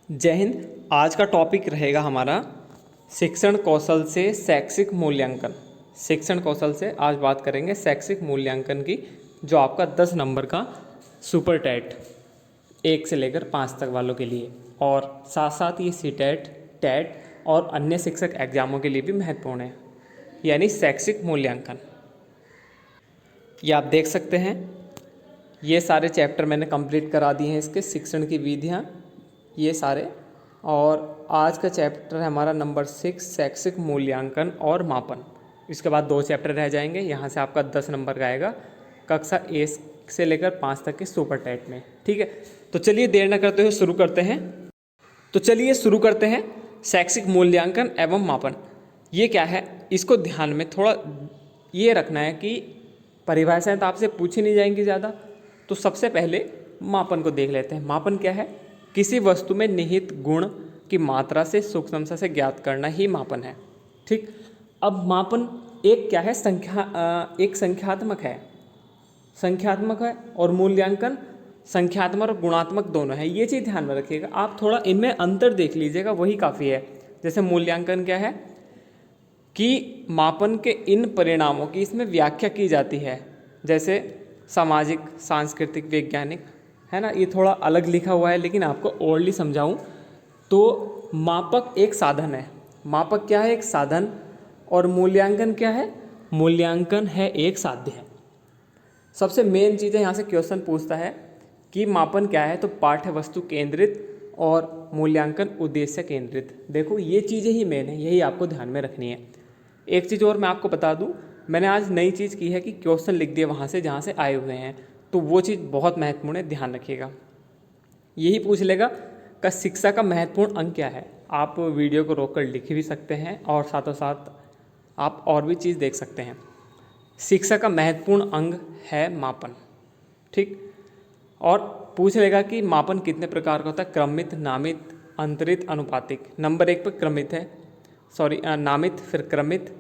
जय हिंद। आज का टॉपिक रहेगा हमारा शिक्षण कौशल से शैक्षिक मूल्यांकन। शिक्षण कौशल से आज बात करेंगे शैक्षिक मूल्यांकन की, जो आपका 10 नंबर का सुपर टेट 1 से लेकर 5 तक वालों के लिए, और साथ साथ ये सी टेट, टेट और अन्य शिक्षक एग्जामों के लिए भी महत्वपूर्ण है, यानी शैक्षिक मूल्यांकन। ये आप देख सकते हैं, ये सारे चैप्टर मैंने कंप्लीट करा दिए हैं, इसके शिक्षण की विधियाँ ये सारे। और आज का चैप्टर है हमारा नंबर 6 शैक्षिक मूल्यांकन और मापन। इसके बाद 2 चैप्टर रह जाएंगे, यहाँ से आपका 10 नंबर का आएगा कक्षा ए से लेकर 5 तक के सुपर टेट में। ठीक है, तो चलिए देर न करते हुए शुरू करते हैं। तो चलिए शुरू करते हैं। शैक्षिक मूल्यांकन एवं मापन ये क्या है, इसको ध्यान में थोड़ा ये रखना है कि परिभाषाएं तो आपसे पूछी नहीं जाएंगी ज़्यादा। तो सबसे पहले मापन को देख लेते हैं। मापन क्या है? किसी वस्तु में निहित गुण की मात्रा से सूक्ष्मता से ज्ञात करना ही मापन है। ठीक, अब मापन एक क्या है? एक संख्यात्मक है और मूल्यांकन संख्यात्मक और गुणात्मक दोनों है। ये चीज़ ध्यान में रखिएगा, आप थोड़ा इनमें अंतर देख लीजिएगा, वही काफ़ी है। जैसे मूल्यांकन क्या है कि मापन के इन परिणामों की इसमें व्याख्या की जाती है, जैसे सामाजिक, सांस्कृतिक, वैज्ञानिक, है ना। ये थोड़ा अलग लिखा हुआ है, लेकिन आपको ओरली समझाऊं तो मापक एक साधन है। मापक क्या है? एक साधन। और मूल्यांकन क्या है? मूल्यांकन है एक साध्य है। सबसे मेन चीज़ है, यहाँ से क्वेश्चन पूछता है कि मापन क्या है, तो पाठ्य वस्तु केंद्रित और मूल्यांकन उद्देश्य केंद्रित। देखो ये चीज़ें ही मेन है, यही आपको ध्यान में रखनी है। एक चीज़ और मैं आपको बता दूं, मैंने आज नई चीज़ की है कि क्वेश्चन लिख दिए वहाँ से जहाँ से आए हुए हैं, तो वो चीज़ बहुत महत्वपूर्ण है, ध्यान रखिएगा। यही पूछ लेगा कि शिक्षा का महत्वपूर्ण अंग क्या है। आप वीडियो को रोककर लिख भी सकते हैं और साथों साथ आप और भी चीज़ देख सकते हैं। शिक्षा का महत्वपूर्ण अंग है मापन। ठीक, और पूछ लेगा कि मापन कितने प्रकार का होता है? क्रमित, नामित, अंतरित, अनुपातिक। नंबर 1 पर क्रमित है, नामित, फिर क्रमित,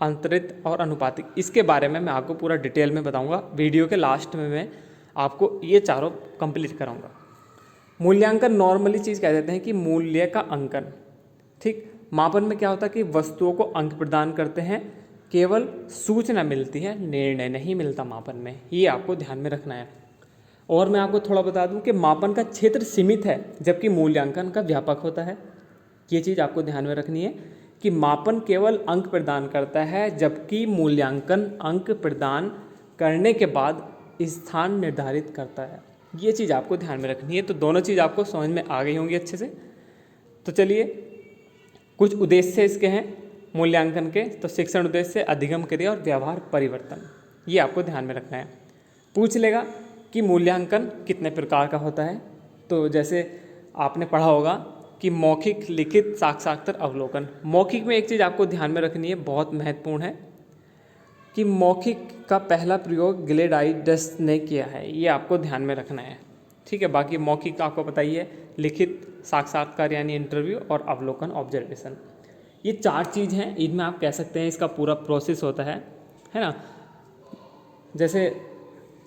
अंतरित और अनुपातिक। इसके बारे में मैं आपको पूरा डिटेल में बताऊंगा। वीडियो के लास्ट में मैं आपको ये चारों कंप्लीट कराऊंगा। मूल्यांकन नॉर्मली चीज़ कह देते हैं कि मूल्य का अंकन। ठीक, मापन में क्या होता है कि वस्तुओं को अंक प्रदान करते हैं, केवल सूचना मिलती है, निर्णय नहीं मिलता मापन में। ये आपको ध्यान में रखना है। और मैं आपको थोड़ा बता दूं कि मापन का क्षेत्र सीमित है, जबकि मूल्यांकन का व्यापक होता है। ये चीज़ आपको ध्यान में रखनी है कि मापन केवल अंक प्रदान करता है, जबकि मूल्यांकन अंक प्रदान करने के बाद स्थान निर्धारित करता है। ये चीज़ आपको ध्यान में रखनी है। तो दोनों चीज़ आपको समझ में आ गई होंगी अच्छे से। तो चलिए, कुछ उद्देश्य इसके हैं मूल्यांकन के। तो शिक्षण उद्देश्य, अधिगम क्रिया और व्यवहार परिवर्तन, ये आपको ध्यान में रखना है। पूछ लेगा कि मूल्यांकन कितने प्रकार का होता है। तो जैसे आपने पढ़ा होगा कि मौखिक, लिखित, साक्षात्कार, अवलोकन। मौखिक में एक चीज़ आपको ध्यान में रखनी है, बहुत महत्वपूर्ण है, कि मौखिक का पहला प्रयोग ग्लेडाइडस ने किया है। ये आपको ध्यान में रखना है। ठीक है, बाकी मौखिक आपको पता ही है, लिखित साक्षात्कार यानी इंटरव्यू, और अवलोकन ऑब्जर्वेशन। ये 4 चीज़ हैं, इनमें आप कह सकते हैं इसका पूरा प्रोसेस होता है ना। जैसे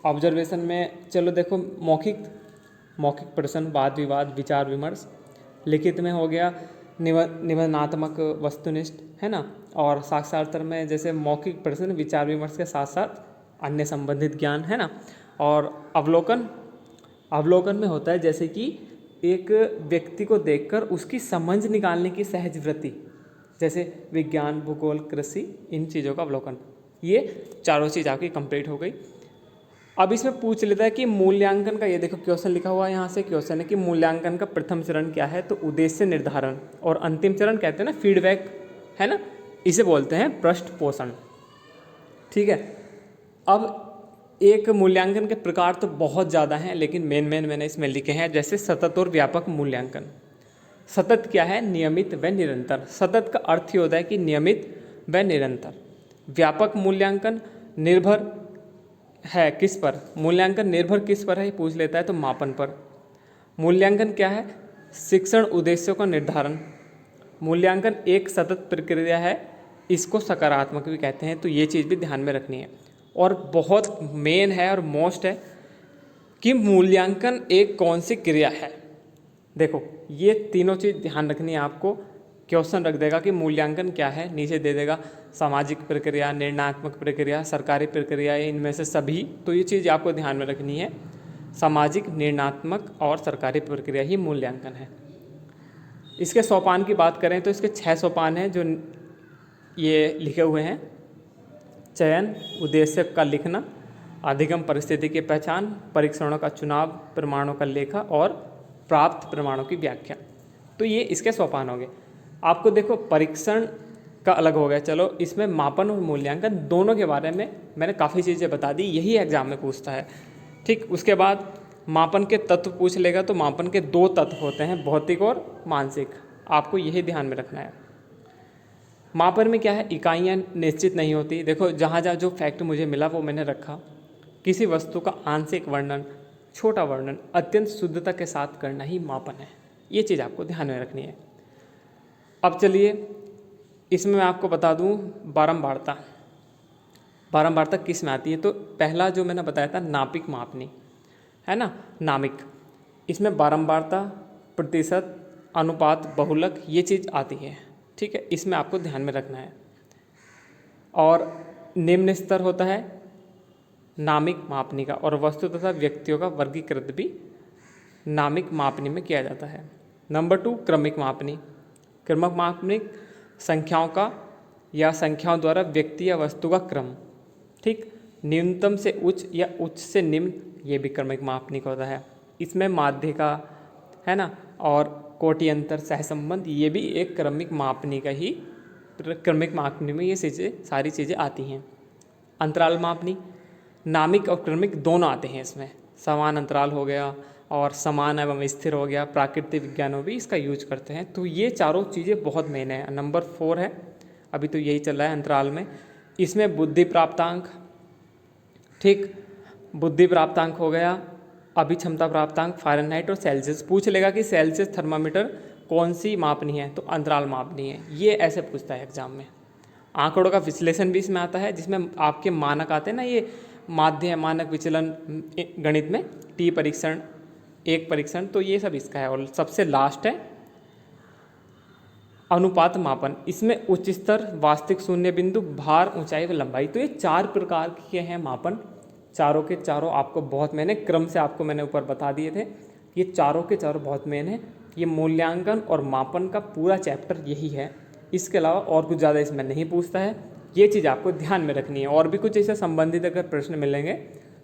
ऑब्जर्वेशन में, चलो देखो, मौखिक प्रश्न, वाद विवाद, विचार विमर्श। लिखित में हो गया निबंधात्मक, वस्तुनिष्ठ, है ना। और साक्षात्कार में जैसे मौखिक प्रश्न, विचार विमर्श के साथ साथ अन्य संबंधित ज्ञान, है ना। और अवलोकन में होता है जैसे कि एक व्यक्ति को देखकर उसकी समझ निकालने की सहज वृत्ति, जैसे विज्ञान, भूगोल, कृषि, इन चीज़ों का अवलोकन। ये चारों चीज़ आपकी कंप्लीट हो गई। अब इसमें पूछ लेता है कि मूल्यांकन का, ये देखो क्वेश्चन लिखा हुआ है, यहाँ से क्वेश्चन है कि मूल्यांकन का प्रथम चरण क्या है। तो उद्देश्य निर्धारण, और अंतिम चरण कहते हैं ना फीडबैक, है ना, इसे बोलते हैं पृष्ठ पोषण। ठीक है, अब एक मूल्यांकन के प्रकार तो बहुत ज़्यादा हैं, लेकिन मेन मैंने इसमें लिखे हैं, जैसे सतत और व्यापक मूल्यांकन। सतत क्या है? नियमित व निरंतर। सतत का अर्थ ही होता है कि नियमित व निरंतर। व्यापक मूल्यांकन निर्भर है किस पर? मूल्यांकन निर्भर किस पर है, पूछ लेता है, तो मापन पर। मूल्यांकन क्या है? शिक्षण उद्देश्यों का निर्धारण। मूल्यांकन एक सतत प्रक्रिया है, इसको सकारात्मक भी कहते हैं। तो ये चीज़ भी ध्यान में रखनी है। और बहुत मेन है और मोस्ट है कि मूल्यांकन एक कौन सी क्रिया है। देखो ये तीनों चीज़ ध्यान रखनी है आपको। क्वेश्चन रख देगा कि मूल्यांकन क्या है, नीचे दे देगा सामाजिक प्रक्रिया, निर्णयात्मक प्रक्रिया, सरकारी प्रक्रिया, इनमें से सभी। तो ये चीज़ आपको ध्यान में रखनी है, सामाजिक, निर्णयात्मक और सरकारी प्रक्रिया ही मूल्यांकन है। इसके सोपान की बात करें तो इसके 6 सोपान हैं जो ये लिखे हुए हैं। चयन, उद्देश्य का लिखना, अधिगम परिस्थिति की पहचान, परीक्षणों का चुनाव, प्रमाणों का लेखा और प्राप्त प्रमाणों की व्याख्या। तो ये इसके सोपान हो गए। आपको देखो परीक्षण का अलग हो गया, चलो इसमें मापन और मूल्यांकन दोनों के बारे में मैंने काफ़ी चीज़ें बता दी, यही एग्जाम में पूछता है। ठीक, उसके बाद मापन के तत्व पूछ लेगा, तो मापन के 2 तत्व होते हैं, भौतिक और मानसिक। आपको यही ध्यान में रखना है। मापन में क्या है, इकाइयाँ निश्चित नहीं होती। देखो जहाँ जहाँ जो फैक्ट मुझे मिला वो मैंने रखा। किसी वस्तु का आंशिक वर्णन, छोटा वर्णन अत्यंत शुद्धता के साथ करना ही मापन है। ये चीज़ आपको ध्यान में रखनी है। अब चलिए इसमें मैं आपको बता दूं बारंबारता। बारंबारता किस में आती है, तो पहला जो मैंने बताया था नापिक मापनी है ना, नामिक। इसमें बारंबारता, प्रतिशत, अनुपात, बहुलक ये चीज़ आती है। ठीक है, इसमें आपको ध्यान में रखना है। और निम्न स्तर होता है नामिक मापनी का, और वस्तु तथा व्यक्तियों का वर्गीकृत भी नामिक मापनी में किया जाता है। नंबर 2 क्रमिक मापनी। क्रमिक मापनी संख्याओं का या संख्याओं द्वारा व्यक्ति या वस्तु का क्रम। ठीक, न्यूनतम से उच्च या उच्च से निम्न, ये भी क्रमिक मापनी का होता है। इसमें माध्य का है ना, और कोटि अंतर, सहसंबंध, ये भी एक क्रमिक मापनी का ही, क्रमिक मापनी में ये चीज़ें सारी चीज़ें आती हैं। अंतराल मापनी, नामिक और क्रमिक दोनों आते हैं इसमें। समान अंतराल हो गया और समान एवं स्थिर हो गया, प्राकृतिक विज्ञानों भी इसका यूज करते हैं। तो ये चारों चीज़ें बहुत मेन है। नंबर 4 है, अभी तो यही चल रहा है अंतराल में। इसमें बुद्धि प्राप्तांक, ठीक, बुद्धि प्राप्तांक हो गया, अभिक्षमता प्राप्तांक, फ़ारेनहाइट और सेल्सियस। पूछ लेगा कि सेल्सियस थर्मामीटर कौन सी मापनी है, तो अंतराल मापनी है। ये ऐसे पूछता है एग्जाम में। आंकड़ों का विश्लेषण भी इसमें आता है, जिसमें आपके मानक आते हैं ना, ये माध्य मानक विचलन गणित में, टी परीक्षण, एक परीक्षण, तो ये सब इसका है। और सबसे लास्ट है अनुपात मापन। इसमें उच्च स्तर, वास्तविक शून्य बिंदु, भार, ऊंचाई व लंबाई। तो ये 4 प्रकार के हैं मापन। चारों के चारों आपको बहुत मेन है, क्रम से आपको मैंने ऊपर बता दिए थे। ये चारों के चारों बहुत मेन है। ये मूल्यांकन और मापन का पूरा चैप्टर यही है। इसके अलावा और कुछ ज़्यादा इसमें नहीं पूछता है। ये चीज़ आपको ध्यान में रखनी है। और भी कुछ इससे संबंधित अगर प्रश्न मिलेंगे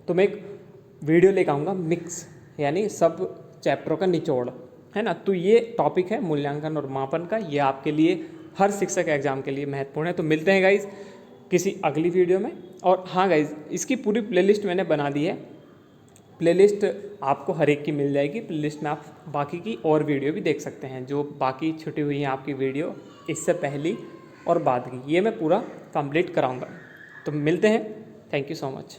तो मैं एक वीडियो लेकर आऊँगा, मिक्स, यानी सब चैप्टरों का निचोड़, है ना। तो ये टॉपिक है मूल्यांकन और मापन का, ये आपके लिए हर शिक्षक एग्जाम के लिए महत्वपूर्ण है। तो मिलते हैं गाइज किसी अगली वीडियो में। और हाँ गाइज, इसकी पूरी प्लेलिस्ट मैंने बना दी है। प्लेलिस्ट आपको हर एक की मिल जाएगी। प्लेलिस्ट में आप बाकी की और वीडियो भी देख सकते हैं, जो बाकी छुटी हुई हैं आपकी वीडियो, इससे पहली और बाद की, ये मैं पूरा कंप्लीट कराऊंगा। तो मिलते हैं, थैंक यू सो मच।